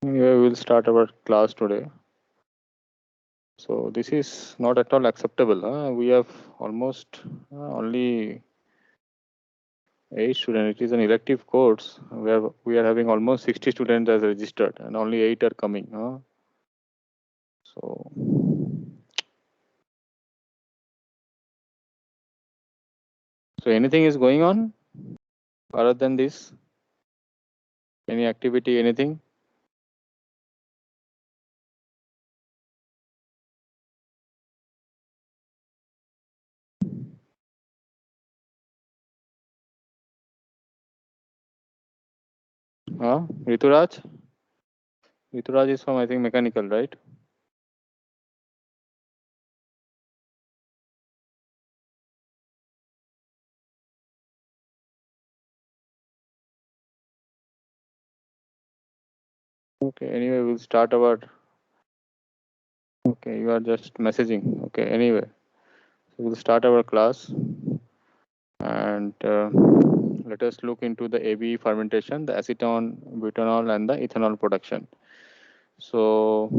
Anyway, we will start our class today. So this is not at all acceptable. We have almost only 8 students. It is an elective course. We are having almost 60 students as registered, and only 8 are coming. So anything is going on other than this? Any activity? Anything? Rituraj? Rituraj is from, I think, mechanical, right? Okay. Anyway, we'll start our. Okay, you are just messaging. Okay. Anyway, so we'll start our class. And let us look into the ABE fermentation, the acetone, butanol, and the ethanol production. So,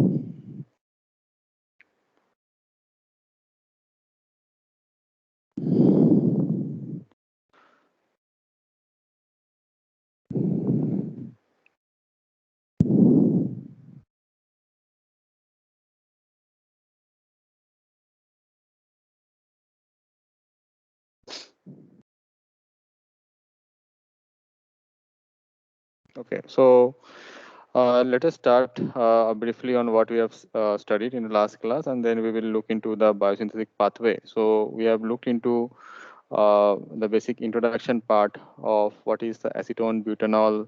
okay, so let us start briefly on what we have studied in the last class, and then we will look into the biosynthetic pathway. So, we have looked into the basic introduction part of what is the acetone, butanol,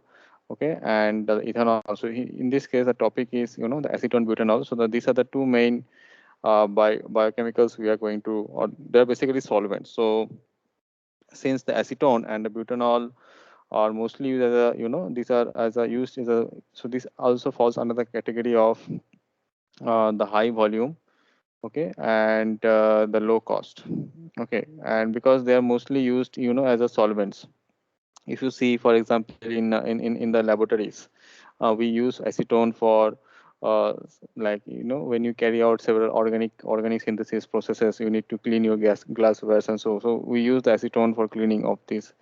okay, and the ethanol. So, in this case, the topic is the acetone, butanol. So, these are the two main biochemicals we are going to, or they're basically solvents. So since the acetone and the butanol are mostly used as a, these are as a used as a, so this also falls under the category of the high volume, okay, and the low cost, okay, and because they are mostly used, as a solvents. If you see, for example, in the laboratories, we use acetone for like, when you carry out several organic synthesis processes, you need to clean your glasswares, and so we use the acetone for cleaning of this.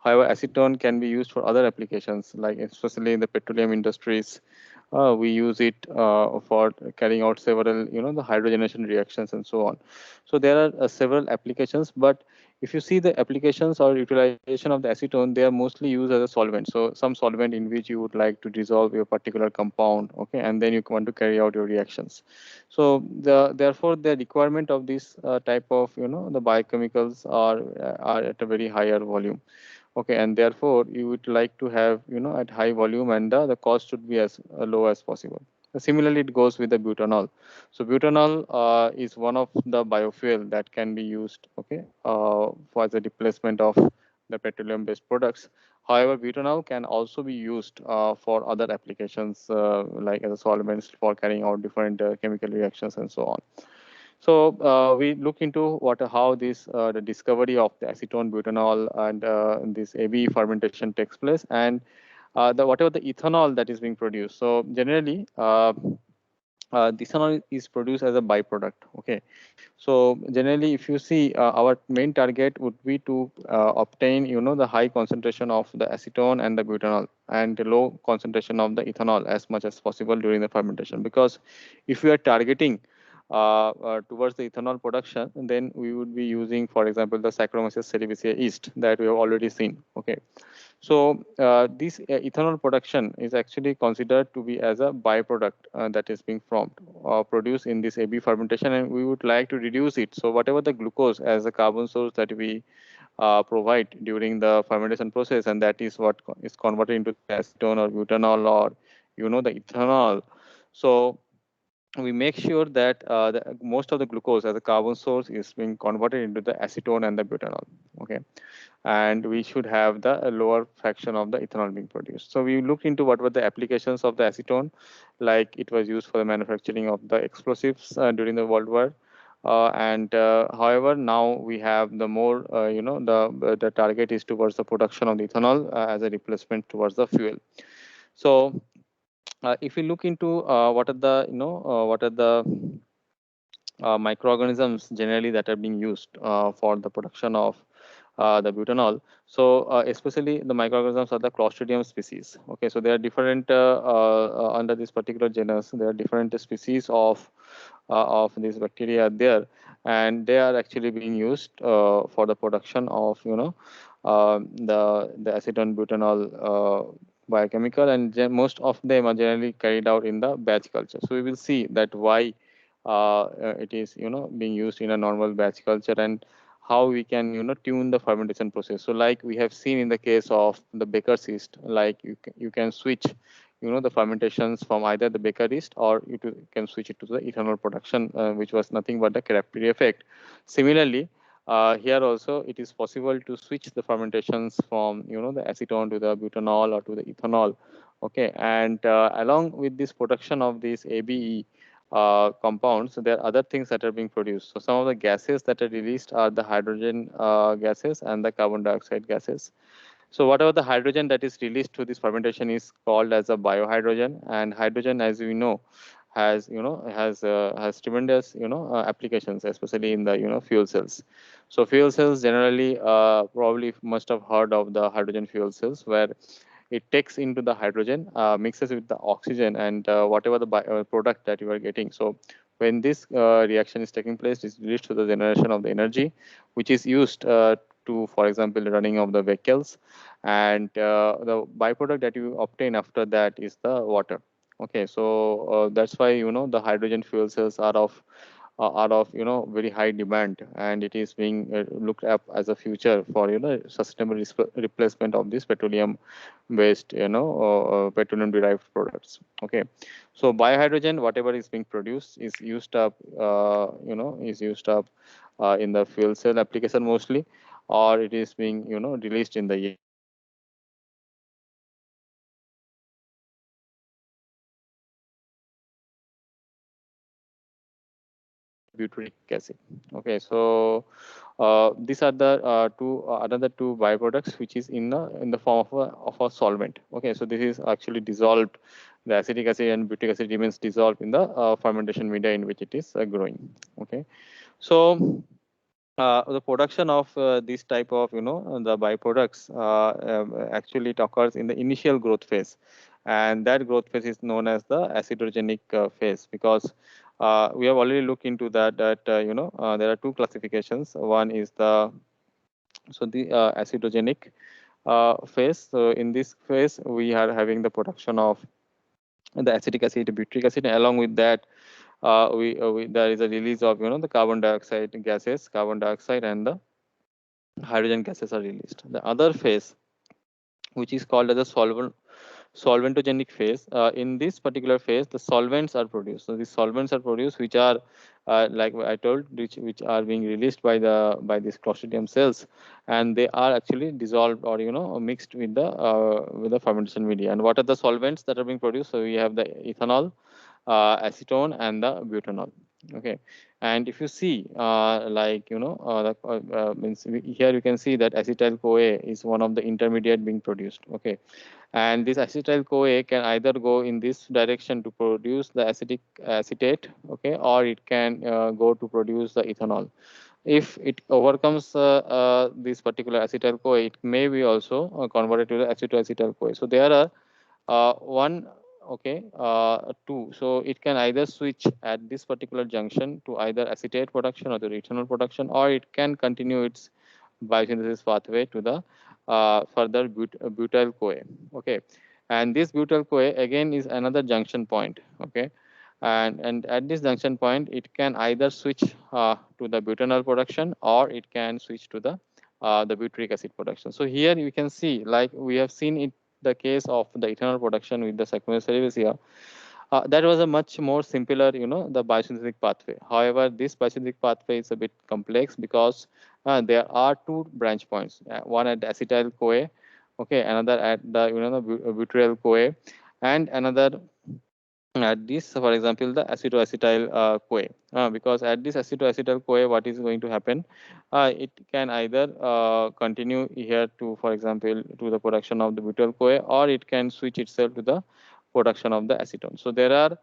However, acetone can be used for other applications, like especially in the petroleum industries. We use it for carrying out several, the hydrogenation reactions and so on. So there are several applications, but if you see the applications or utilization of the acetone, they are mostly used as a solvent. So some solvent in which you would like to dissolve your particular compound, okay, and then you want to carry out your reactions. So therefore the requirement of this type of, the biochemicals are at a very higher volume, okay, and therefore you would like to have, at high volume, and the cost should be as low as possible. Similarly, it goes with the butanol. So butanol is one of the biofuel that can be used, okay, for the replacement of the petroleum based products. However, butanol can also be used for other applications, like as a solvents for carrying out different chemical reactions and so on. So we look into how this the discovery of the acetone, butanol, and this ABE fermentation takes place, and the whatever the ethanol that is being produced. So generally, the ethanol is produced as a byproduct. Okay, so generally, if you see, our main target would be to obtain, the high concentration of the acetone and the butanol, and the low concentration of the ethanol as much as possible during the fermentation. Because if we are targeting towards the ethanol production, then we would be using, for example, the Saccharomyces cerevisiae yeast that we have already seen. Okay, so this ethanol production is actually considered to be as a byproduct that is being formed or produced in this AB fermentation, and we would like to reduce it. So whatever the glucose as a carbon source that we provide during the fermentation process, and that is what is converted into acetone or butanol or, the ethanol. So we make sure that most of the glucose as a carbon source is being converted into the acetone and the butanol. Okay, and we should have the lower fraction of the ethanol being produced. So we looked into what were the applications of the acetone, like it was used for the manufacturing of the explosives during the World War. And however, now we have the more, the target is towards the production of the ethanol as a replacement towards the fuel. So If you look into what are the what are the microorganisms generally that are being used for the production of the butanol. So especially the microorganisms are the Clostridium species. Okay, so there are different under this particular genus. There are different species of these bacteria there, and they are actually being used for the production of the acetone butanol biochemical, and most of them are generally carried out in the batch culture. So we will see that why it is being used in a normal batch culture, and how we can tune the fermentation process. So like we have seen in the case of the Baker's yeast, like you can switch the fermentations from either the Baker yeast, or can switch it to the ethanol production, which was nothing but the Krebs effect. Similarly, here also it is possible to switch the fermentations from the acetone to the butanol or to the ethanol. Okay, and along with this production of this ABE compounds, there are other things that are being produced. So some of the gases that are released are the hydrogen gases and the carbon dioxide gases. So whatever the hydrogen that is released through this fermentation is called as a biohydrogen, and hydrogen, as we know, has tremendous applications, especially in the fuel cells. So fuel cells generally, probably must have heard of the hydrogen fuel cells, where it takes into the hydrogen, mixes with the oxygen, and whatever the product that you are getting. So when this reaction is taking place, it leads to the generation of the energy, which is used to, for example, the running of the vehicles, and the byproduct that you obtain after that is the water. Okay, so that's why the hydrogen fuel cells are of very high demand, and it is being looked up as a future for sustainable replacement of this petroleum based petroleum derived products. Okay, so biohydrogen, whatever is being produced, is used up in the fuel cell application mostly, or it is being released in the butyric acid. Okay, so these are the two another two byproducts which is in the form of a solvent. Okay, so this is actually dissolved. The acetic acid and butyric acid remains dissolved in the fermentation media in which it is growing. Okay, so the production of this type of the byproducts actually it occurs in the initial growth phase, and that growth phase is known as the acidogenic phase, because we have already looked into that there are two classifications. One is the acidogenic phase. So in this phase we are having the production of the acetic acid, butyric acid, and along with that we there is a release of the carbon dioxide gases, carbon dioxide, and the hydrogen gases are released. The other phase, which is called as a solventogenic phase. In this particular phase, the solvents are produced. So these solvents are produced, which are like I told, which are being released by these Clostridium cells, and they are actually dissolved or mixed with the fermentation media. And what are the solvents that are being produced? So we have the ethanol, acetone, and the butanol. Okay, and if you see means here you can see that acetyl CoA is one of the intermediate being produced. Okay, and this acetyl CoA can either go in this direction to produce the acetate, okay, or it can go to produce the ethanol. If it overcomes this particular acetyl CoA, it may be also converted to the acetoacetyl CoA. So there are one, okay, two. So it can either switch at this particular junction to either acetate production or the ethanol production, or it can continue its biosynthesis pathway to the further butyl CoA. Okay, and this butyl CoA again is another junction point. Okay, and at this junction point, it can either switch to the butanol production, or it can switch to the butyric acid production. So here you can see, like we have seen it the case of the ethanol production with the Saccharomyces cerevisiae, that was a much more simpler, the biosynthetic pathway. However, this biosynthetic pathway is a bit complex because there are two branch points, one at the acetyl CoA, okay, another at the the butyryl CoA, and another at this, for example, the acetoacetyl CoA. Because at this acetoacetyl CoA, what is going to happen? It can either continue here to, for example, to the production of the butyl CoA, or it can switch itself to the production of the acetone. So there are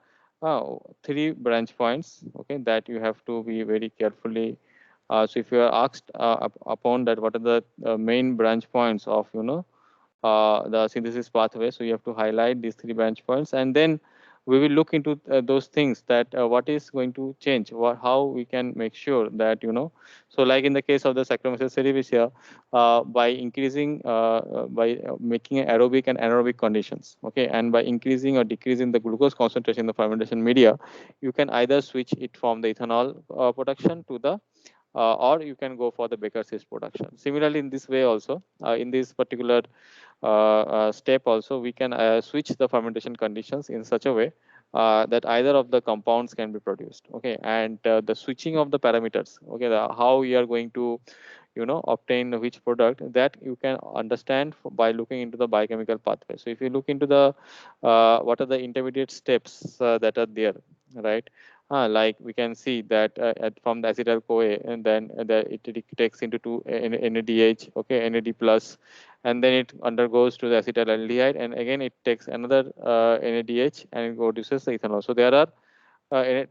three branch points, okay, that you have to be very carefully. So if you are asked upon that, what are the main branch points of the synthesis pathway, so you have to highlight these three branch points, and then we will look into those things, that what is going to change, how we can make sure that so like in the case of the Saccharomyces cerevisiae, by increasing by making aerobic and anaerobic conditions, okay, and by increasing or decreasing the glucose concentration in the fermentation media, you can either switch it from the ethanol production to the or you can go for the Baker's yeast production. Similarly, in this way also, in this particular step also, we can switch the fermentation conditions in such a way that either of the compounds can be produced, okay, and the switching of the parameters, okay, how we are going to obtain which product, that you can understand by looking into the biochemical pathway. So if you look into the what are the intermediate steps that are there, right? Like we can see that from the acetyl CoA, and then it takes into two NADH, okay, NAD plus, and then it undergoes to the acetaldehyde, and again it takes another NADH and it produces the ethanol. So there are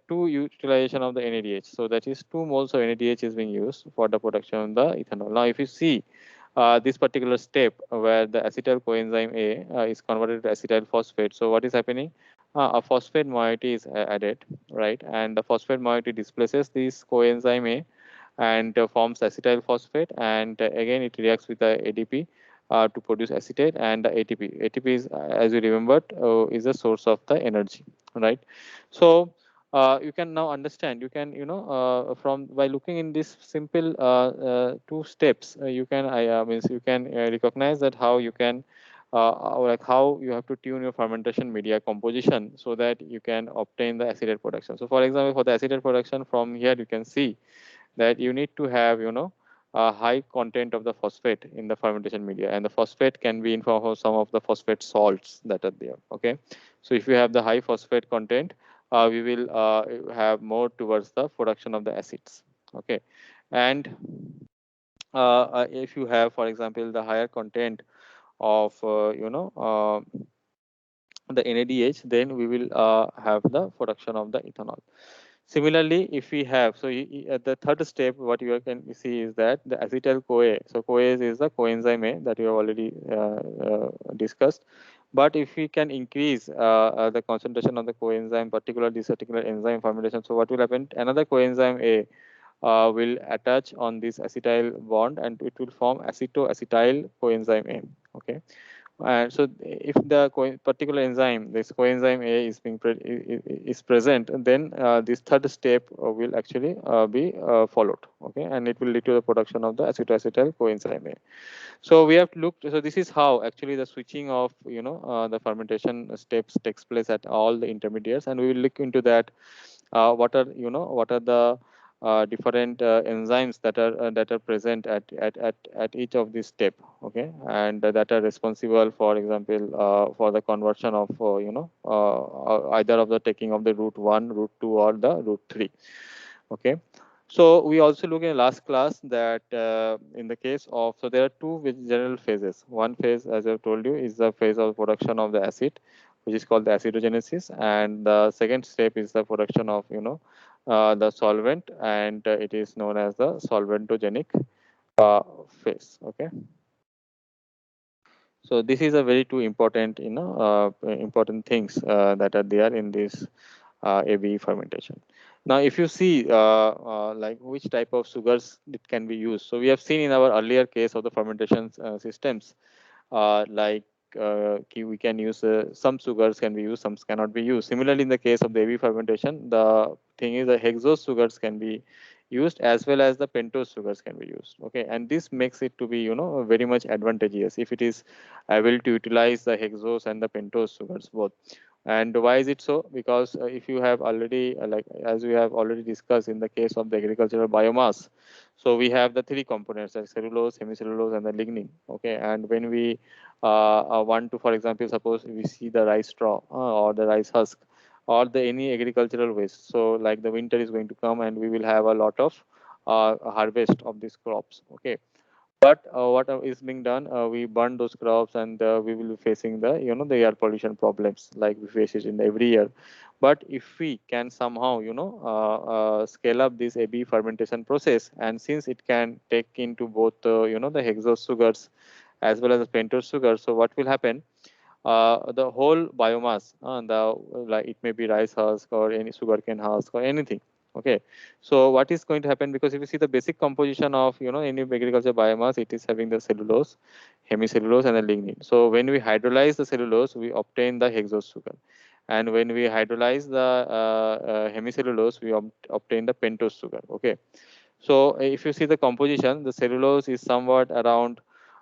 two utilization of the NADH. So that is 2 moles of NADH is being used for the production of the ethanol. Now, if you see this particular step where the acetyl coenzyme A is converted to acetyl phosphate, so what is happening? A phosphate moiety is added, right? And the phosphate moiety displaces this coenzyme A and forms acetyl phosphate, and again it reacts with the ADP to produce acetate and the ATP. ATP is, as you remembered, is a source of the energy, right? So you can now understand, you can from by looking in this simple two steps, you can means you can recognize that how you can like how you have to tune your fermentation media composition so that you can obtain the acetate production. So for example, for the acetate production, from here you can see that you need to have a high content of the phosphate in the fermentation media, and the phosphate can be in form of some of the phosphate salts that are there, okay. So if you have the high phosphate content, we will have more towards the production of the acids, okay. And if you have, for example, the higher content of the NADH, then we will have the production of the ethanol. Similarly, if we have, so at the third step, what you can see is that the acetyl CoA. So CoA is the coenzyme A that we have already discussed. But if we can increase the concentration of the coenzyme, particularly this particular enzyme fermentation, so what will happen? Another coenzyme A will attach on this acetyl bond, and it will form acetoacetyl coenzyme A. Okay. And so if the particular enzyme, this coenzyme A is being is present, then this third step will actually be followed, okay, and it will lead to the production of the acetoacetyl coenzyme A. So we have looked. So this is how actually the switching of the fermentation steps takes place at all the intermediates, and we will look into that. What are the different enzymes that are present at each of these step, okay, and that are responsible, for example, for the conversion of either of the taking of the route 1, route 2, or the route 3, okay. So we also look in last class that in the case of, so there are two general phases. One phase, as I've told you, is the phase of production of the acid, which is called the acidogenesis, and the second step is the production of the solvent, and it is known as the solventogenic phase. Okay. So this is a very two important important things that are there in this ABE fermentation. Now, if you see like which type of sugars it can be used, so we have seen in our earlier case of the fermentation systems, like we can use some sugars can be used, some cannot be used. Similarly, in the case of the ABE fermentation, the thing is the hexose sugars can be used as well as the pentose sugars can be used. Okay, and this makes it to be very much advantageous if it is able to utilize the hexose and the pentose sugars both. And why is it so? Because if you have already, like as we have already discussed in the case of the agricultural biomass, so we have the three components, like cellulose, hemicellulose, and the lignin. Okay, and when we want to, for example, suppose we see the rice straw or the rice husk or the any agricultural waste. So like the winter is going to come and we will have a lot of harvest of these crops. Okay, but what is being done, we burn those crops, and we will be facing the the air pollution problems like we face it in every year. But if we can somehow scale up this AB fermentation process, and since it can take into both the hexose sugars as well as the pentose sugar, so what will happen, the whole biomass, like it may be rice husk or any sugarcane husk or anything. Okay, so what is going to happen, because if you see the basic composition of any agriculture biomass, it is having the cellulose, hemicellulose, and the lignin. So when we hydrolyze the cellulose, we obtain the hexose sugar, and when we hydrolyze the hemicellulose, we obtain the pentose sugar. Okay, so if you see the composition, the cellulose is somewhat around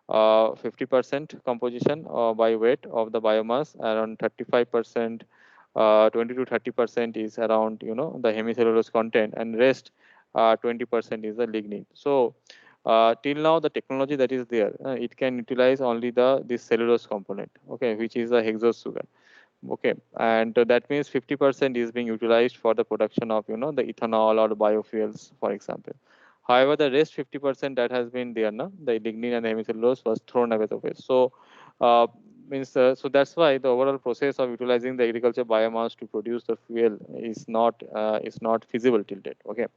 50% composition by weight of the biomass, around 35%, 20 to 30% is around the hemicellulose content, and rest 20% is the lignin. So till now the technology that is there, it can utilize only the this cellulose component, okay, which is the hexose sugar. Okay, and that means 50% is being utilized for the production of the ethanol or the biofuels, for example. However, the rest 50% that has been there, na, the lignin and the hemicellulose was thrown away the waste. So uh, so that's why the overall process of utilizing the agriculture biomass to produce the fuel is not feasible till date. Okay,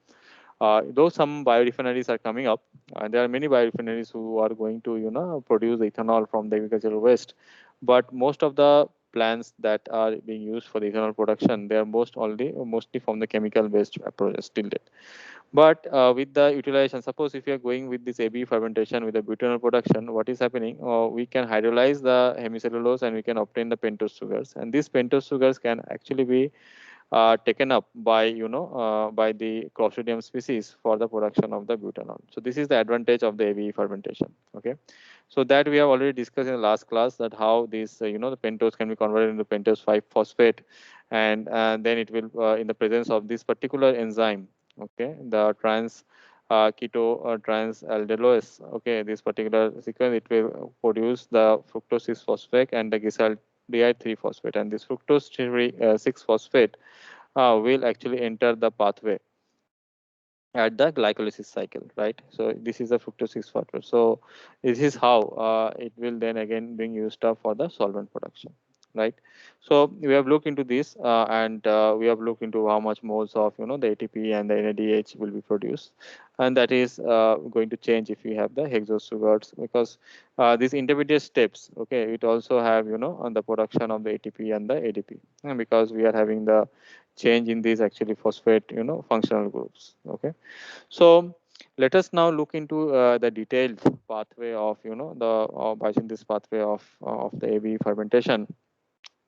though some biorefineries are coming up, and there are many biorefineries who are going to produce ethanol from the agricultural waste, but most of the plants that are being used for the ethanol production, they are mostly from the chemical based approaches till date. But with the utilization, suppose if you are going with this AB fermentation with the butanol production, what is happening? We can hydrolyze the hemicellulose and we can obtain the pentose sugars, and these pentose sugars can actually be taken up by by the Clostridium species for the production of the butanol. So this is the advantage of the ABE fermentation. Okay, so that we have already discussed in the last class, that how this the pentose can be converted into pentose 5 phosphate, and then it will in the presence of this particular enzyme. Okay, the trans keto or trans aldolase. Okay, this particular sequence, it will produce the fructose 6 phosphate and the glyceraldehyde 3 phosphate, and this fructose 6 phosphate will actually enter the pathway at the glycolysis cycle, right? So this is the fructose 6 phosphate. So this is how it will then again being used up for the solvent production, right? So we have looked into this, and we have looked into how much moles of the ATP and the NADH will be produced, and that is going to change if we have the hexose sugars, because these intermediate steps, okay, it also have on the production of the ATP and the ADP, and because we are having the change in these actually phosphate functional groups. Okay, so let us now look into the detailed pathway of the biosynthesis pathway of the AB fermentation.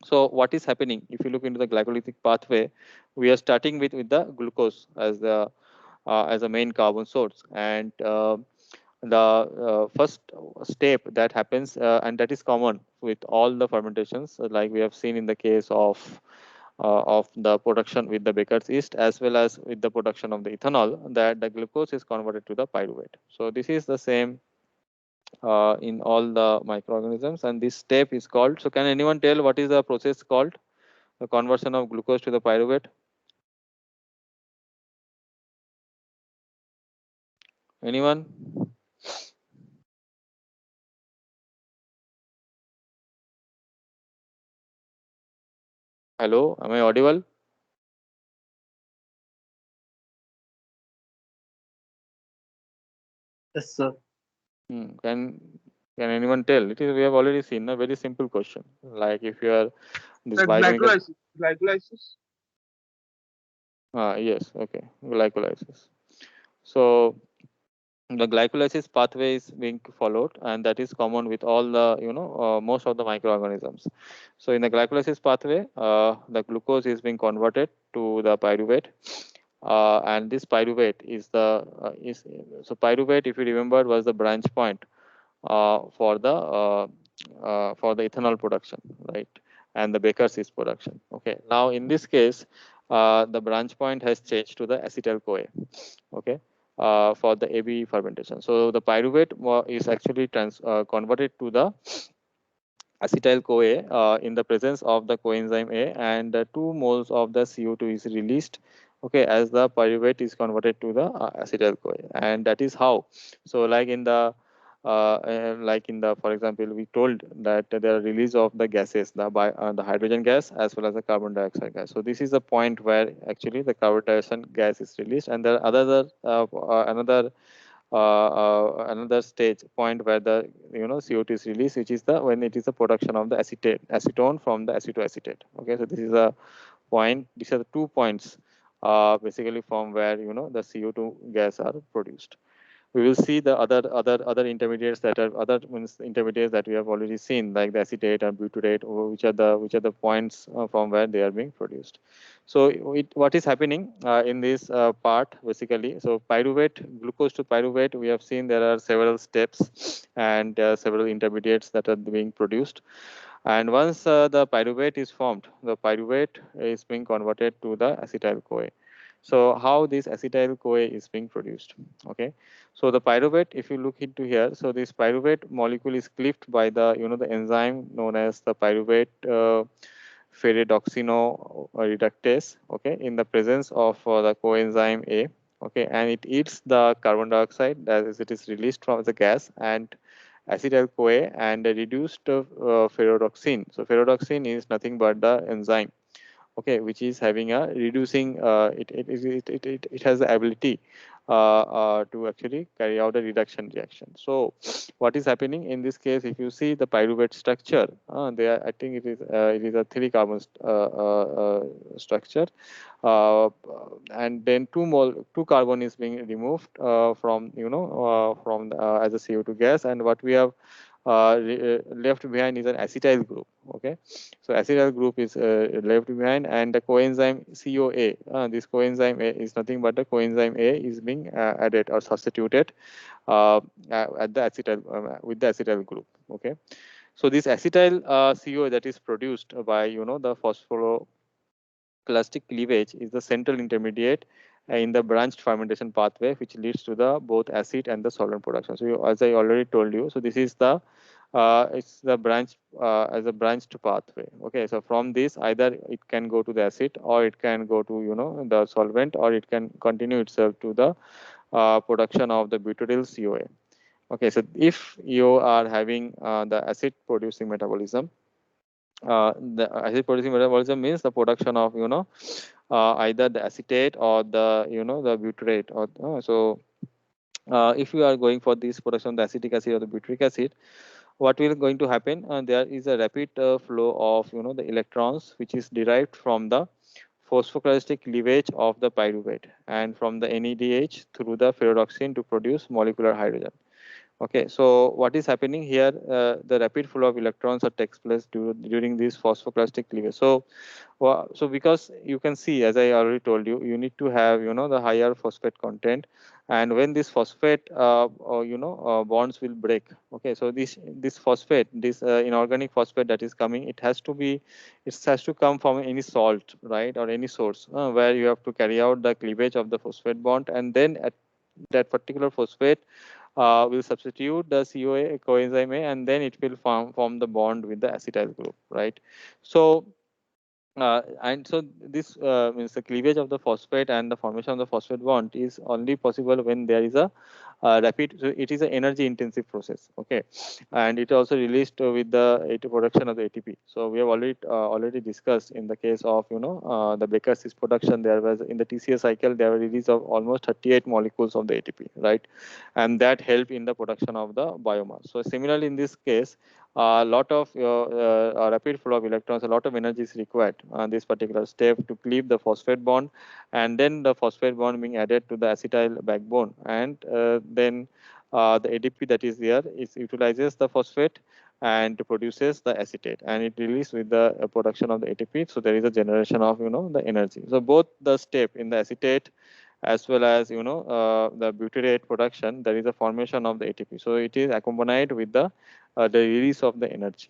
So what is happening, if you look into the glycolytic pathway, we are starting with the glucose as a main carbon source, and the first step that happens, and that is common with all the fermentations, like we have seen in the case of the production with the Baker's yeast, as well as with the production of the ethanol, that the glucose is converted to the pyruvate. So this is the same in all the microorganisms, and this step is called, so can anyone tell what is the process called, the conversion of glucose to the pyruvate? Anyone? Hello, am I audible? Yes, sir. Can anyone tell? It is, we have already seen a very simple question. Like if you are this The biochemical, glycolysis. Glycolysis. yes, okay, glycolysis. So the glycolysis pathway is being followed, and that is common with all the most of the microorganisms. So in the glycolysis pathway, the glucose is being converted to the pyruvate, and this pyruvate is the is so pyruvate, if you remember, was the branch point for the ethanol production, right? And the Baker's yeast production. Okay. Now in this case, the branch point has changed to the acetyl CoA. Okay. For the AB fermentation. So the pyruvate is actually converted to the acetyl CoA in the presence of the coenzyme A, and 2 moles of the CO2 is released, okay, as the pyruvate is converted to the acetyl CoA, and that is how. So like in the like in the, for example, we told that there are release of the gases, the hydrogen gas as well as the carbon dioxide gas. So this is the point where actually the carbon dioxide gas is released, and there are another stage point where the CO2 is released, which is the when it is the production of the acetone from the acetoacetate. Okay, so this is a point. These are the 2 points basically from where the CO2 gas are produced. We will see the other intermediates that are other means intermediates that we have already seen, like the acetate and butyrate, which are the points from where they are being produced. So what is happening in this part basically? So pyruvate, glucose to pyruvate, we have seen there are several steps and several intermediates that are being produced. And once the pyruvate is formed, the pyruvate is being converted to the acetyl CoA. So how this acetyl CoA is being produced? Okay, so the pyruvate, if you look into here, so this pyruvate molecule is cleaved by the the enzyme known as the pyruvate ferredoxino reductase. Okay, in the presence of the coenzyme A. Okay, and it eats the carbon dioxide as it is released from the gas and acetyl CoA and a reduced ferredoxine. So ferredoxine is nothing but the enzyme, okay, which is having a reducing it has the ability to actually carry out a reduction reaction. So what is happening in this case, if you see the pyruvate structure, there I think it is a 3 carbon structure, uh, and then two carbon is being removed from from as a CO2 gas, and what we have left behind is an acetyl group. Okay, so acetyl group is left behind, and the coenzyme CoA. This coenzyme A is nothing but the coenzyme A is being added or substituted at the acetyl with the acetyl group. Okay, so this acetyl CoA that is produced by the phosphoroclastic cleavage is the central intermediate in the branched fermentation pathway, which leads to the both acid and the solvent production. So as I already told you, so this is the it's the branch as a branched pathway. Okay, so from this either it can go to the acid, or it can go to the solvent, or it can continue itself to the production of the butyryl CoA. Okay, so if you are having the acid producing metabolism, the acid producing metabolism means the production of either the acetate or the the butyrate, or if you are going for this production of the acetic acid or the butyric acid, what will going to happen? There is a rapid flow of the electrons, which is derived from the phosphoclastic cleavage of the pyruvate and from the NADH through the ferredoxine to produce molecular hydrogen. Okay, so what is happening here? The rapid flow of electrons that takes place during this phosphoclastic cleavage. So, so because you can see, as I already told you, you need to have the higher phosphate content, and when this phosphate bonds will break. Okay, so this phosphate, this inorganic phosphate that is coming, it has to come from any salt, right, or any source where you have to carry out the cleavage of the phosphate bond, and then at that particular phosphate will substitute the CoA coenzyme A, and then it will form the bond with the acetyl group, right? So and so this means the cleavage of the phosphate and the formation of the phosphate bond is only possible when there is a rapid. So it is an energy intensive process. Okay, and it also released with the production of the ATP. So we have already discussed in the case of the Baker's production. There was in the TCA cycle there were release of almost 38 molecules of the ATP, right, and that help in the production of the biomass. So similarly in this case, a lot of rapid flow of electrons, a lot of energy is required on this particular step to cleave the phosphate bond, and then the phosphate bond being added to the acetyl backbone, and then the ADP that is there is utilizes the phosphate and produces the acetate, and it releases with the production of the ATP. So there is a generation of the energy. So both the step in the acetate as well as the butyrate production, there is a formation of the ATP. So it is accompanied with the release of the energy.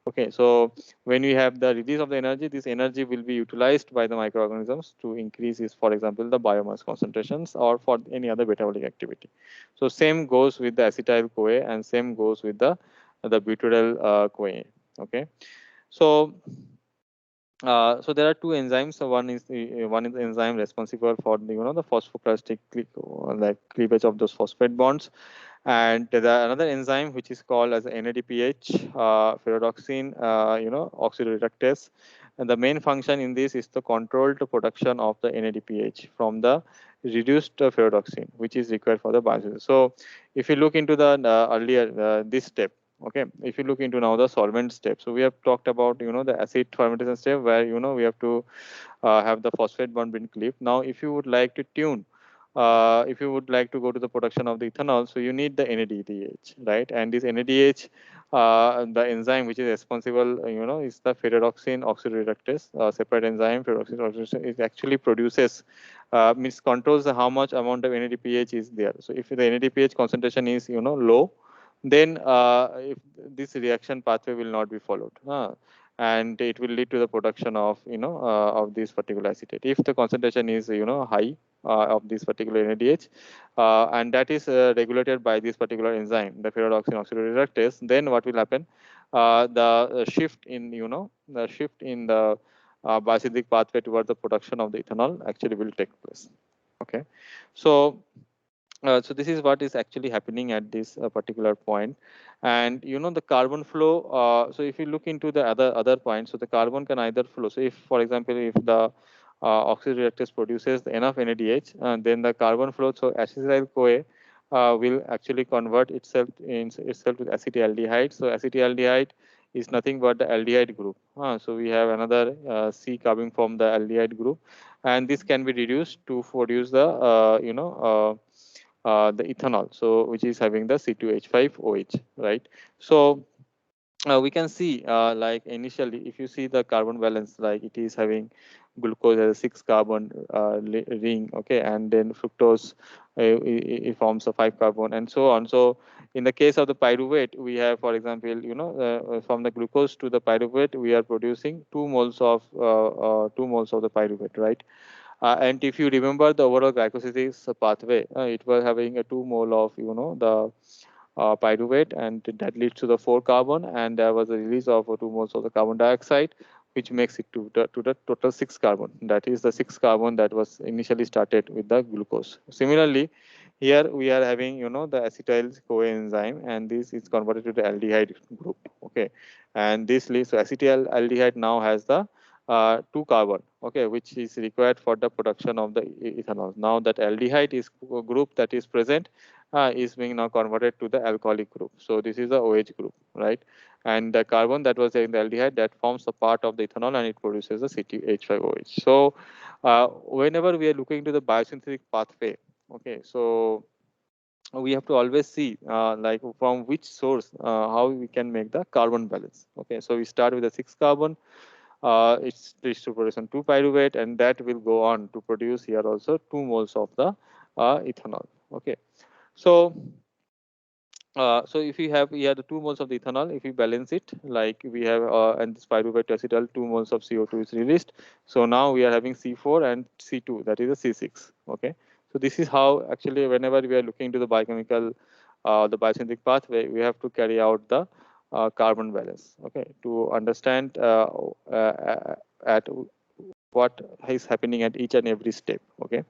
Okay, so when we have the release of the energy, this energy will be utilized by the microorganisms to increase is, for example, the biomass concentrations or for any other metabolic activity. So same goes with the acetyl CoA, and same goes with the butyryl CoA. Okay, so so there are two enzymes. So one is the enzyme responsible for the the phosphoclastic like cleavage of those phosphate bonds, And another enzyme which is called as NADPH, ferredoxin, oxidoreductase. And the main function in this is the controlled production of the NADPH from the reduced ferredoxin, which is required for the biosynthesis. So, if you look into the earlier this step, okay, if you look into now the solvent step, so we have talked about the acid fermentation step where we have to have the phosphate bond being clipped. Now, if you would like to tune, if you would like to go to the production of the ethanol, so you need the NADH, right? And this NADH, the enzyme which is responsible, is the ferredoxin oxidoreductase, separate enzyme. Ferredoxin oxidoreductase is actually produces, means controls how much amount of NADPH is there. So if the NADPH concentration is low, then if this reaction pathway will not be followed. And it will lead to the production of of this particular acetate. If the concentration is high of this particular NADH, and that is regulated by this particular enzyme, the ferredoxin oxidoreductase, then what will happen? The shift in the biosynthetic pathway towards the production of the ethanol actually will take place. Okay, so so this is what is actually happening at this particular point. And the carbon flow, so if you look into the other points, so the carbon can either flow. So if, for example, if the oxidoreductase produces enough NADH, then the carbon flow, so acetyl CoA will actually convert itself to acetaldehyde. So acetaldehyde is nothing but the aldehyde group. So we have another C coming from the aldehyde group, and this can be reduced to produce the the ethanol, so which is having the C2H5OH, right? So we can see like initially, if you see the carbon balance, like it is having glucose as a 6 carbon ring, okay, and then fructose it forms a 5 carbon, and so on. So in the case of the pyruvate, we have, for example, from the glucose to the pyruvate, we are producing 2 moles of the pyruvate, right? And if you remember the overall glycolysis pathway, it was having a 2 mole of the pyruvate, and that leads to the 4 carbon, and there was a release of 2 moles of the carbon dioxide, which makes it to the total 6 carbon. That is the 6 carbon that was initially started with the glucose. Similarly, here we are having the acetyl CoA enzyme, and this is converted to the aldehyde group. Okay, and this leads to acetyl aldehyde now has the 2 carbon, okay, which is required for the production of the ethanol. Now that aldehyde is a group that is present, is being now converted to the alcoholic group. So this is the OH group, right? And the carbon that was in the aldehyde, that forms a part of the ethanol, and it produces the CH5OH. So whenever we are looking to the biosynthetic pathway, okay, so we have to always see like from which source, how we can make the carbon balance. Okay, so we start with the 6 carbon, it's leads to production 2 pyruvate, and that will go on to produce here also 2 moles of the ethanol. Okay, so so if you have here the 2 moles of the ethanol, if you balance it, like we have and this pyruvate acetal, 2 moles of CO2 is released. So now we are having C4 and C2, that is a C6. Okay, so this is how actually whenever we are looking to the biochemical, the biosynthetic pathway, we have to carry out the carbon balance. Okay, to understand at what is happening at each and every step. Okay,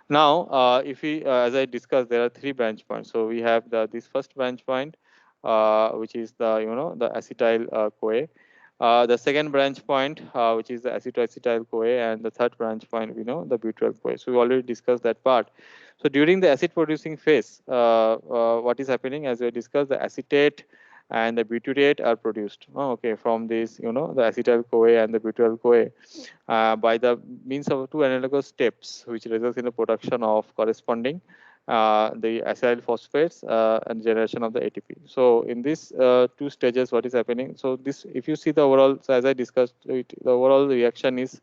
now if we as I discussed, there are 3 branch points. So we have this first branch point, which is the the acetyl CoA, the second branch point, which is the acetyl CoA, and the third branch point, the butyl CoA. So we already discussed that part. So during the acid producing phase, what is happening, as we discussed, the acetate and the butyrate are produced, okay, from this the acetyl CoA and the butyl CoA, by the means of 2 analogous steps, which results in the production of corresponding the acyl phosphates and generation of the ATP. So in these 2 stages, what is happening? So this, if you see the overall, so as I discussed, the overall reaction is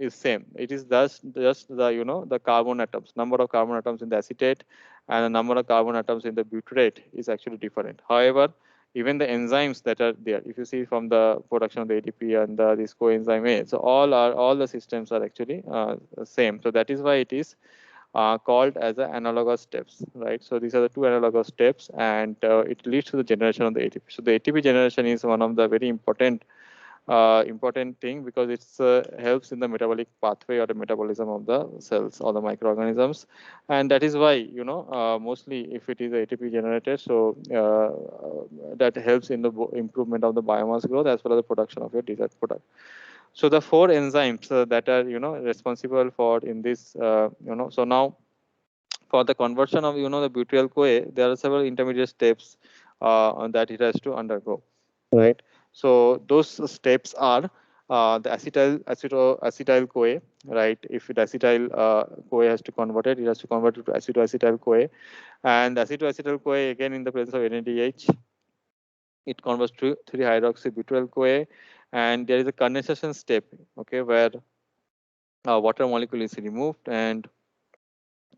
same. It is just the the carbon atoms, number of carbon atoms in the acetate, and the number of carbon atoms in the butyrate is actually different. However, even the enzymes that are there, if you see from the production of the ATP and this coenzyme A, so all the systems are actually same. So that is why it is called as the analogous steps, right? So these are the 2 analogous steps, and it leads to the generation of the ATP. So the ATP generation is one of the very important important thing because it helps in the metabolic pathway or the metabolism of the cells or the microorganisms, and that is why mostly if it is ATP generated, so that helps in the improvement of the biomass growth as well as the production of your desired product. So the four enzymes that are responsible for in this so now for the conversion of the butyl CoA, there are several intermediate steps that it has to undergo, right? So those steps are the acetyl CoA, right? If the acetyl CoA has to convert it, it has to convert it to acetyl CoA, and acetyl CoA again in the presence of NADH, it converts to 3-hydroxybutyl CoA, and there is a condensation step, okay, where water molecule is removed, and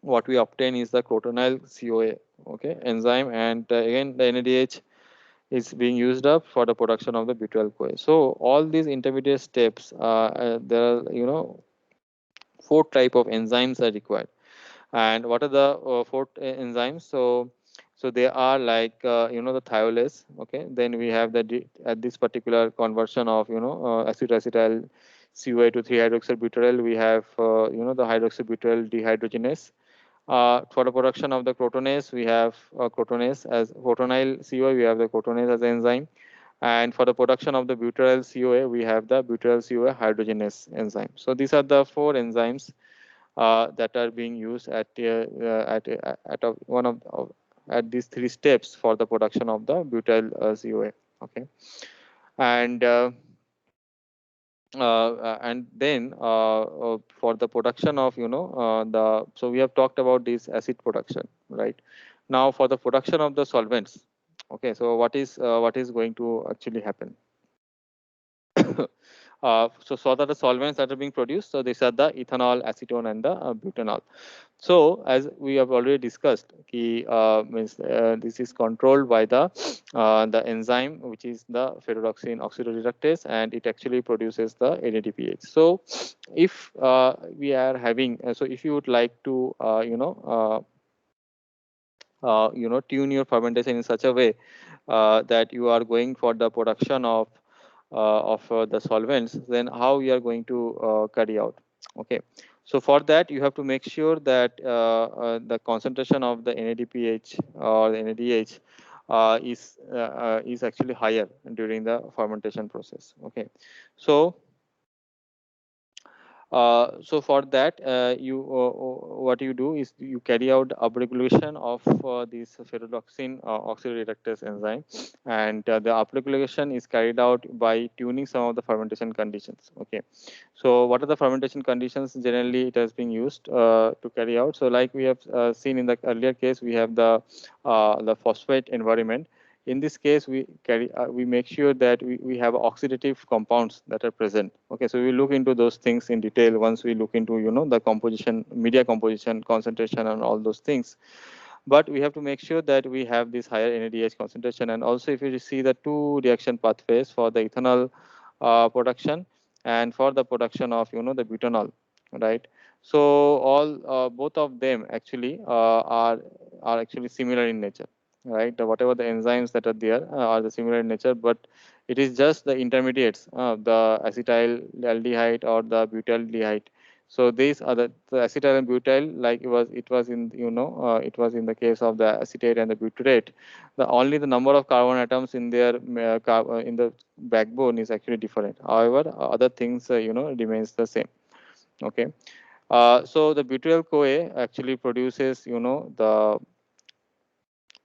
what we obtain is the crotonyl CoA, okay, enzyme, and again the NADH is being used up for the production of the butyl CoA. So all these intermediate steps, there are four type of enzymes are required. And what are the four enzymes? So they are like the thiolase, okay. Then we have the at this particular conversion of acetyl CoA to 3-hydroxybutyl, we have the hydroxybutyl dehydrogenase. For the production of the crotonase, we have crotonase as crotonyl CoA, we have the crotonase as enzyme. And for the production of the butyl CoA, we have the butyl CoA hydrogenase enzyme. So these are the four enzymes that are being used at these three steps for the production of the butyl CoA. Okay, and and then for the production of so we have talked about this acid production, right? Now for the production of the solvents, okay, so what is going to actually happen? So that the solvents that are being produced, so these are the ethanol, acetone, and the butanol. So as we have already discussed, this is controlled by the enzyme, which is the ferredoxin oxidoreductase, and it actually produces the NADPH. So if we are having, so if you would like to tune your fermentation in such a way that you are going for the production of the solvents, then how you are going to carry out? Okay, so for that you have to make sure that the concentration of the NADPH or the NADH is actually higher during the fermentation process. Okay, so so for that, you what you do is you carry out upregulation of this ferredoxin oxidoreductase enzyme, and the upregulation is carried out by tuning some of the fermentation conditions. Okay, so what are the fermentation conditions generally it has been used to carry out? So like we have seen in the earlier case, we have the phosphate environment. In this case, we make sure that we have oxidative compounds that are present. Okay, so we look into those things in detail once we look into the composition, media composition, concentration, and all those things. But we have to make sure that we have this higher NADH concentration. And also, if you see the two reaction pathways for the ethanol production and for the production of the butanol, right? So all both of them actually are actually similar in nature, right? Whatever the enzymes that are there are the similar in nature, but it is just the intermediates, the acetyl aldehyde or the butyldehyde. So these are the acetyl and butyl, like it was in it was in the case of the acetate and the butyrate. The only the number of carbon atoms in their in the backbone is actually different. However, other things remains the same. Okay, so the butyl CoA actually produces the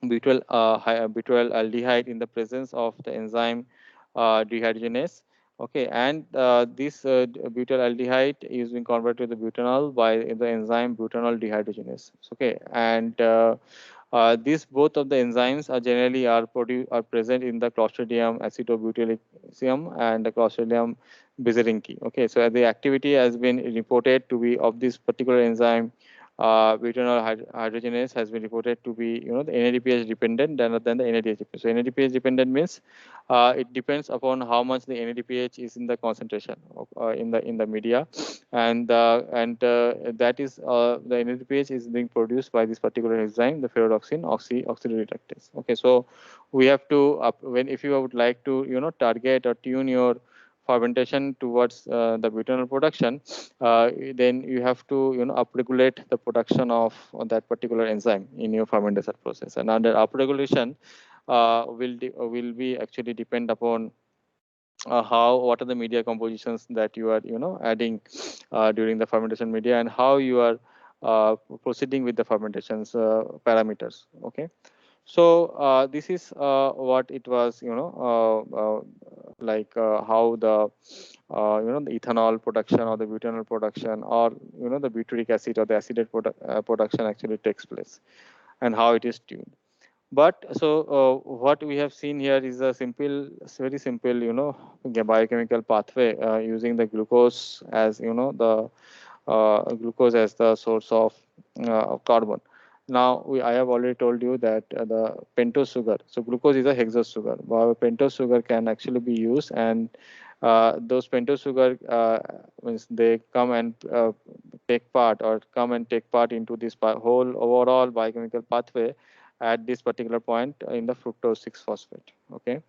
butyl aldehyde in the presence of the enzyme dehydrogenase. Okay, and this butyl aldehyde is being converted to the butanol by the enzyme butanol dehydrogenase. Okay, and these both of the enzymes are generally are present in the Clostridium acidobutylicum and the Clostridium bezeringii. Okay, so the activity has been reported to be of this particular enzyme butanol hydrogenase has been reported to be the NADPH dependent rather than the NADH dependent. So NADPH dependent means it depends upon how much the NADPH is in the concentration in the media, and that is the NADPH is being produced by this particular enzyme, the ferredoxin oxidoreductase. Okay, so we have to when if you would like to target or tune your fermentation towards the butanol production, then you have to upregulate the production of that particular enzyme in your fermentation process. And under upregulation will be actually depend upon what are the media compositions that you are adding during the fermentation media, and how you are proceeding with the fermentations parameters. Okay. So this is what it was, how the the ethanol production or the butanol production, or the butyric acid or the acetate production actually takes place, and how it is tuned. But so what we have seen here is a simple, very simple, biochemical pathway using the glucose as the glucose as the source of carbon. Now I have already told you that the pentose sugar. So glucose is a hexose sugar. While pentose sugar can actually be used, and those pentose sugar means they come and take part into this whole overall biochemical pathway at this particular point in the fructose 6 phosphate. Okay.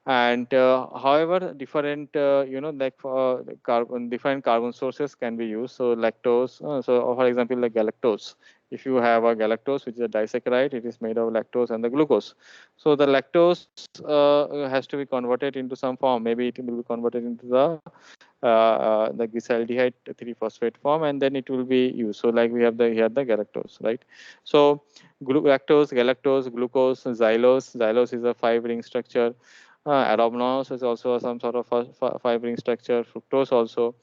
And however, different different carbon sources can be used. So lactose, so for example, like galactose. If you have a galactose, which is a disaccharide, it is made of lactose and the glucose. So the lactose has to be converted into some form. Maybe it will be converted into the glyceraldehyde 3 phosphate form, and then it will be used. So like we have here the galactose, right? So lactose, galactose, glucose, xylose. Xylose is a 5-ring structure. Arabinose is also some sort of a 5-ring structure. Fructose also.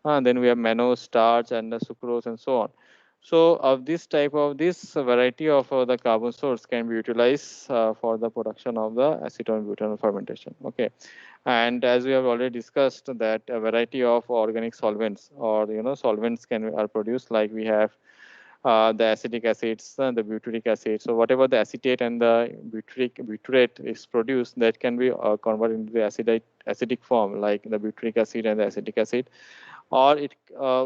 Then we have mannose, starch, and the sucrose, and so on. So of this variety of the carbon source can be utilized for the production of the acetone butanol fermentation. Okay. And as we have already discussed, that a variety of organic solvents or solvents are produced. Like we have the acetic acids, the butyric acid. So whatever the acetate and the butyrate is produced, that can be converted into the acidic form, like the butyric acid and the acetic acid. Or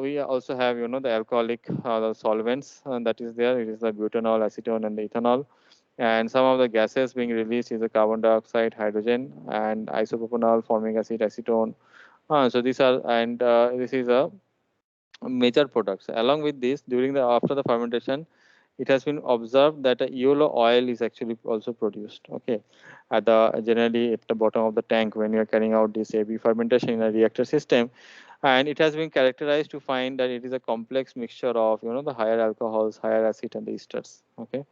we also have the alcoholic the solvents that is there. It is the butanol, acetone, and the ethanol. And some of the gases being released is the carbon dioxide, hydrogen, and isopropanol, formic acid, acetone. So these are, and this is a major products. Along with this, during the after the fermentation, it has been observed that a yellow oil is actually also produced. Okay, at the generally at the bottom of the tank when you are carrying out this AB fermentation in a reactor system, and it has been characterized to find that it is a complex mixture of the higher alcohols, higher acid, and the esters. Okay,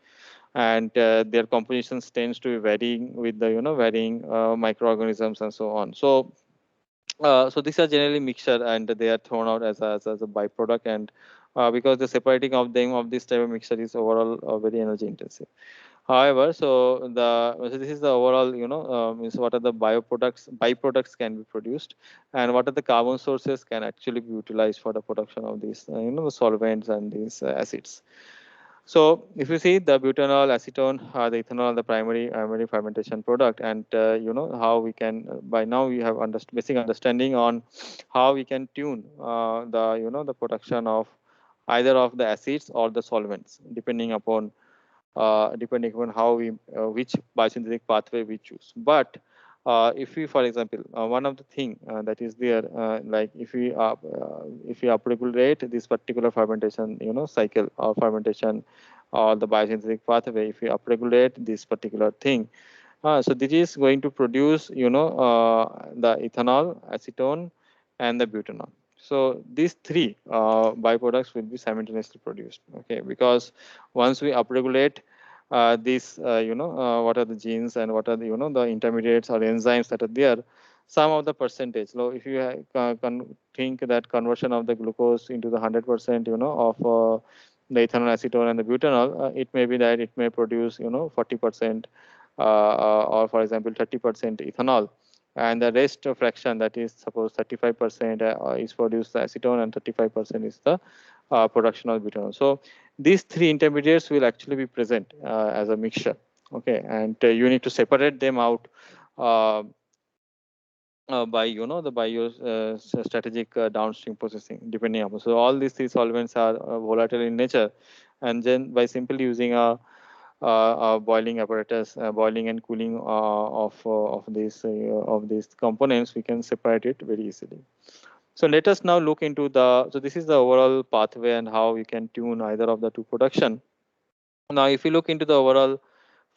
and their compositions tends to be varying with the varying microorganisms and so on. So these are generally mixture, and they are thrown out as a byproduct, and because the separating of them of this type of mixture is overall very energy intensive. However, so this is the overall means what are the byproducts can be produced, and what are the carbon sources can actually be utilized for the production of these the solvents and these acids. So if you see the butanol, acetone, the ethanol, the primary fermentation product, and how we can by now we have basic understanding on how we can tune the the production of either of the acids or the solvents, depending upon how we which biosynthetic pathway we choose. But if we, for example, one of the thing that is there, like if we upregulate this particular fermentation, cycle or fermentation or the biosynthetic pathway, if we upregulate this particular thing, so this is going to produce, the ethanol, acetone, and the butanol. So these three byproducts will be simultaneously produced. Okay, because once we upregulate these, what are the genes and what are the the intermediates or enzymes that are there, some of the percentage. So if you think that conversion of the glucose into the 100%, of the ethanol, acetone, and the butanol, it may be that it may produce 40%, or for example 30% ethanol, and the rest of fraction, that is suppose 35% is produced the acetone, and 35% is the production of butanol. So these three intermediates will actually be present as a mixture. Okay, and you need to separate them out uh, by by your strategic downstream processing, depending upon. So all these three solvents are volatile in nature, and then by simply using a boiling apparatus, boiling and cooling of these components, we can separate it very easily. So let us now look into so this is the overall pathway and how you can tune either of the two production. Now, if you look into the overall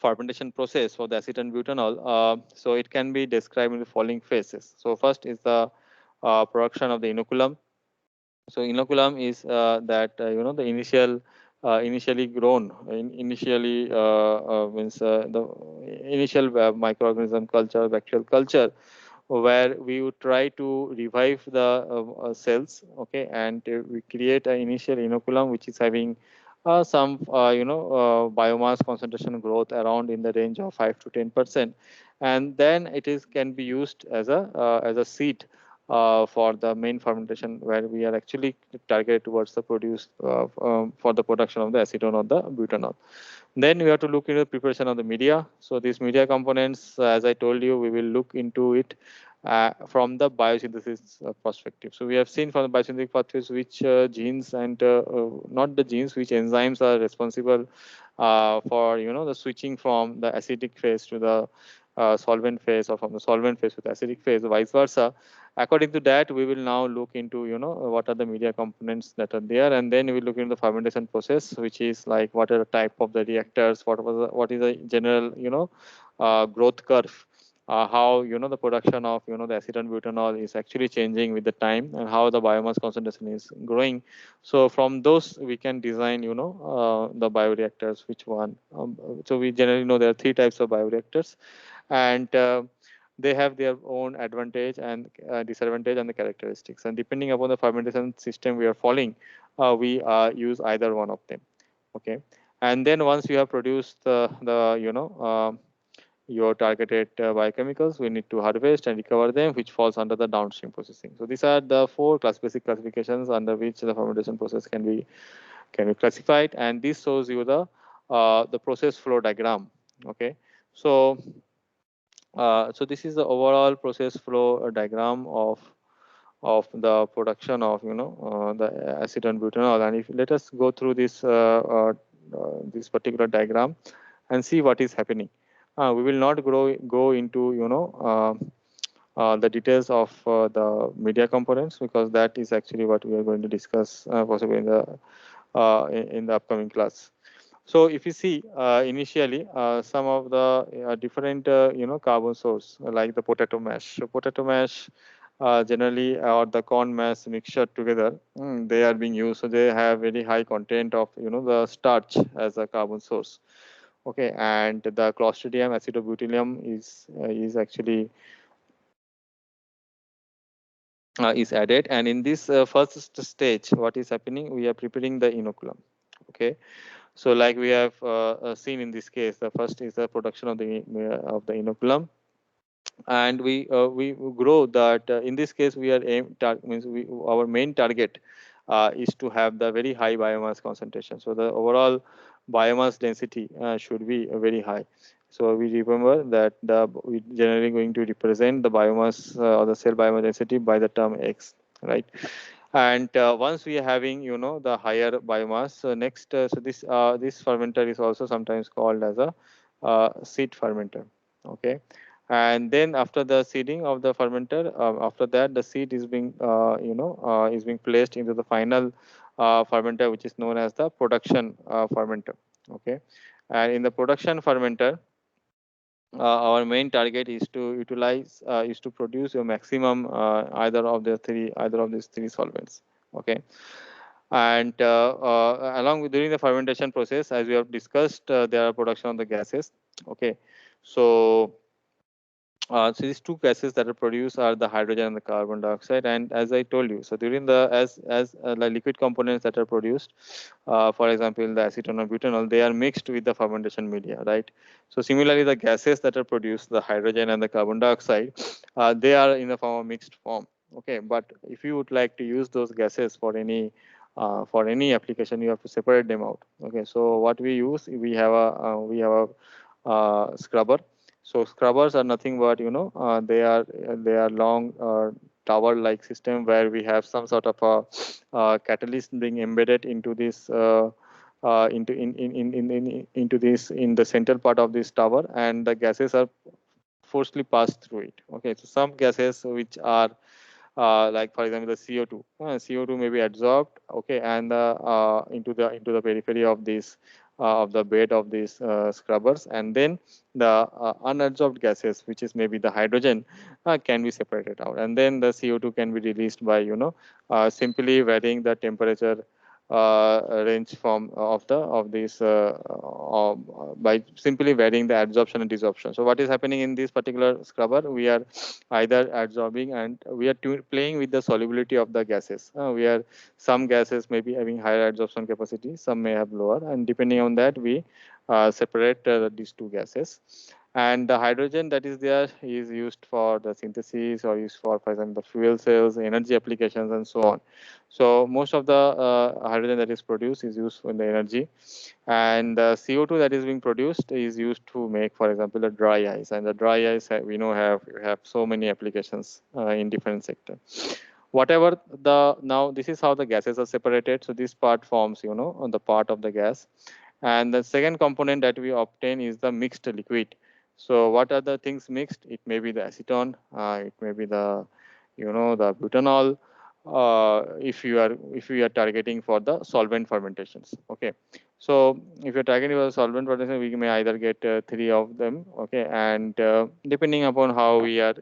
fermentation process for the aceton butanol, so it can be described in the following phases. So first is the production of the inoculum. So inoculum is that the initially grown, initially means the initial microorganism culture, bacterial culture, where we would try to revive the cells, okay, and we create an initial inoculum which is having some biomass concentration growth around in the range of 5 to 10%, and then it is can be used as a seed for the main fermentation, where we are actually targeted towards the produce for the production of the acetone or the butanol. Then we have to look into the preparation of the media. So these media components, as I told you, we will look into it from the biosynthesis perspective. So we have seen from the biosynthetic pathways which genes and not the genes, which enzymes are responsible for the switching from the acidic phase to the solvent phase, or from the solvent phase to the acidic phase, vice versa. According to that, we will now look into what are the media components that are there, and then we will look into the fermentation process, which is like what are the type of the reactors, what is the general growth curve, how the production of the acetone butanol is actually changing with the time, and how the biomass concentration is growing. So from those we can design the bioreactors, which one. So we generally know there are three types of bioreactors, and they have their own advantage and disadvantage and the characteristics, and depending upon the fermentation system we are following, we use either one of them. Okay, and then once you have produced your targeted biochemicals, we need to harvest and recover them, which falls under the downstream processing. So these are the four basic classifications under which the fermentation process can be classified, and this shows you the process flow diagram. Okay, so so this is the overall process flow diagram of the production of the acetone butanol. And if let us go through this particular diagram and see what is happening. We will not go into the details of the media components, because that is actually what we are going to discuss possibly in the upcoming class. So if you see initially some of the different carbon source, like the potato mash. So potato mash generally, or the corn mash mixture together, they are being used. So they have very high content of the starch as a carbon source. Okay, and the Clostridium acidobutyllum is actually is added, and in this first stage, what is happening? We are preparing the inoculum. Okay, so like we have seen in this case, the first is the production of the inoculum, and we grow that. In this case, we are our main target is to have the very high biomass concentration. So the overall biomass density should be very high. So we remember that we generally going to represent the biomass or the cell biomass density by the term X, right? And once we are having the higher biomass, next so this fermenter is also sometimes called as a seed fermenter. Okay, and then after the seeding of the fermenter, after that the seed is being is being placed into the final fermenter, which is known as the production fermenter. Okay, and in the production fermenter, our main target is to utilize is to produce a maximum either of these three solvents. Okay, and along with during the fermentation process, as we have discussed, there are production of the gases. Okay, so so these two gases that are produced are the hydrogen and the carbon dioxide. And as I told you, so during the as like liquid components that are produced, for example, the acetone or butanol, they are mixed with the fermentation media, right? So similarly, the gases that are produced, the hydrogen and the carbon dioxide, they are in the form of mixed form. Okay, but if you would like to use those gases for any application, you have to separate them out. Okay, so what we use, we have a scrubber. So scrubbers are nothing but they are long tower like system, where we have some sort of a catalyst being embedded into this into this in the central part of this tower, and the gases are forcefully passed through it. Okay, so some gases which are like for example the CO2. CO2 may be absorbed, okay, and into the periphery of this of the bed of these scrubbers, and then the unabsorbed gases, which is maybe the hydrogen, can be separated out, and then the CO2 can be released by simply varying the temperature range from of this by simply varying the absorption and desorption. So what is happening in this particular scrubber? We are either absorbing, and we are playing with the solubility of the gases. We are Some gases may be having higher absorption capacity, some may have lower, and depending on that we separate these two gases. And the hydrogen that is there is used for the synthesis, or used for example the fuel cells, energy applications, and so on. So most of the hydrogen that is produced is used in the energy, and the CO2 that is being produced is used to make, for example, the dry ice. And the dry ice we know have so many applications in different sectors. Whatever the now this is how the gases are separated. So this part forms on the part of the gas, and the second component that we obtain is the mixed liquid. So what are the things mixed? It may be the acetone, it may be the butanol, if you are targeting for the solvent fermentations. Okay, so if you're targeting for the solvent fermentation, we may either get three of them. Okay, and depending upon how we are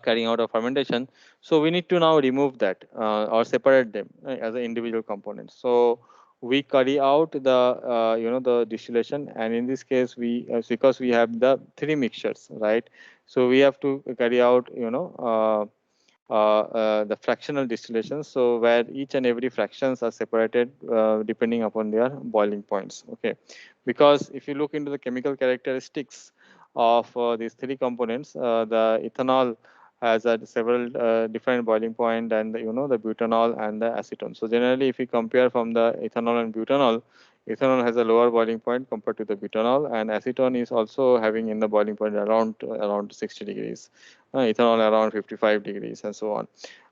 carrying out a fermentation, so we need to now remove that or separate them as an individual components. So we carry out the the distillation, and in this case we because we have the three mixtures, right? So we have to carry out the fractional distillation, so where each and every fractions are separated depending upon their boiling points. Okay, because if you look into the chemical characteristics of these three components, the ethanol has several different boiling point, and the butanol and the acetone. So generally, if you compare from the ethanol and butanol, ethanol has a lower boiling point compared to the butanol, and acetone is also having in the boiling point around 60 degrees, ethanol around 55 degrees, and so on,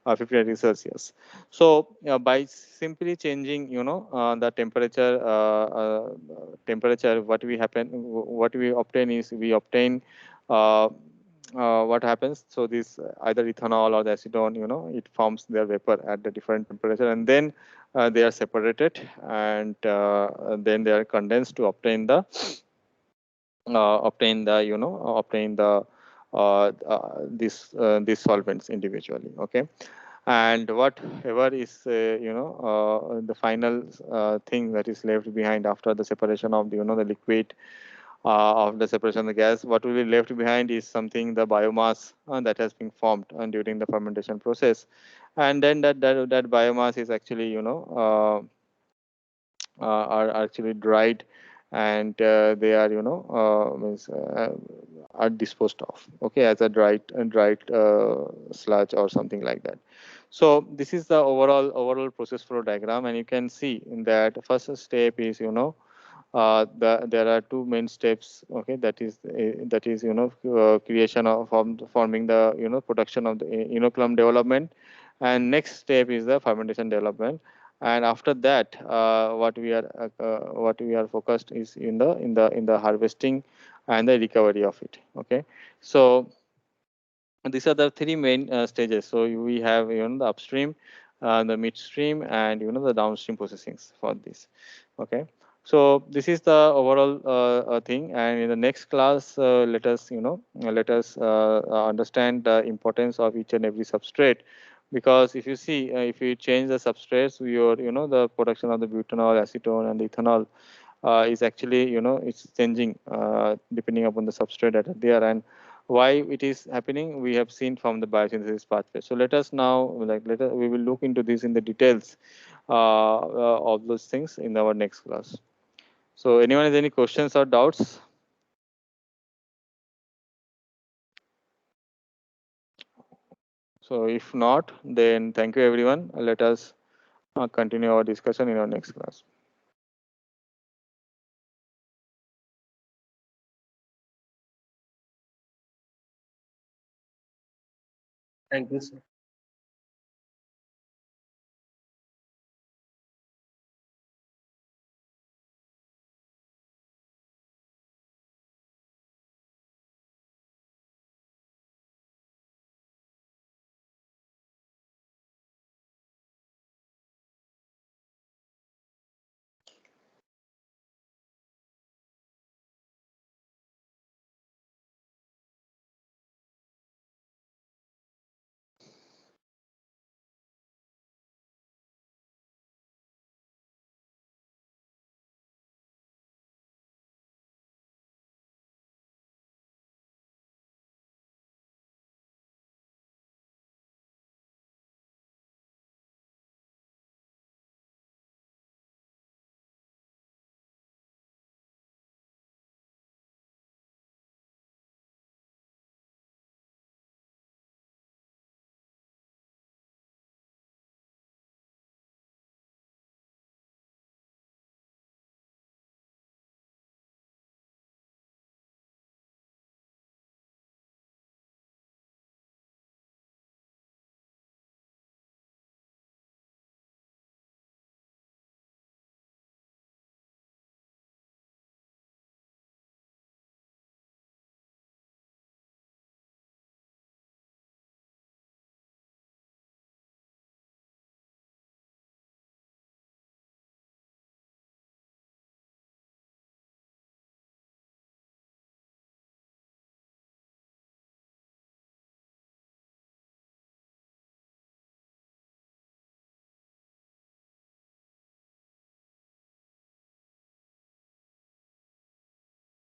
50 degrees Celsius. So by simply changing the temperature, what we obtain is we obtain uh, what happens. So this either ethanol or the acetone, it forms their vapor at the different temperature, and then they are separated, and then they are condensed to obtain the these solvents individually. Okay, and whatever is the final thing that is left behind after the separation of the liquid, of the separation of the gas, what will be left behind is something, the biomass that has been formed during the fermentation process. And then that biomass is actually are actually dried, and they are are disposed of, okay, as a dried sludge or something like that. So this is the overall process flow diagram, and you can see in that first step is there are two main steps. Okay, that is creation of forming the production of the inoculum development, and next step is the fermentation development. And after that, what we are focused is in the harvesting and the recovery of it. Okay, so these are the three main stages. So we have the upstream, the midstream, and the downstream processings for this. Okay, so this is the overall thing, and in the next class, let us understand the importance of each and every substrate. Because if you see, if you change the substrates, your the production of the butanol, acetone, and ethanol is actually it's changing depending upon the substrate that are there. And why it is happening, we have seen from the biosynthesis pathway. So let us now, we will look into this in the details of those things in our next class. So anyone has any questions or doubts? So if not, then thank you everyone. Let us continue our discussion in our next class. Thank you, sir.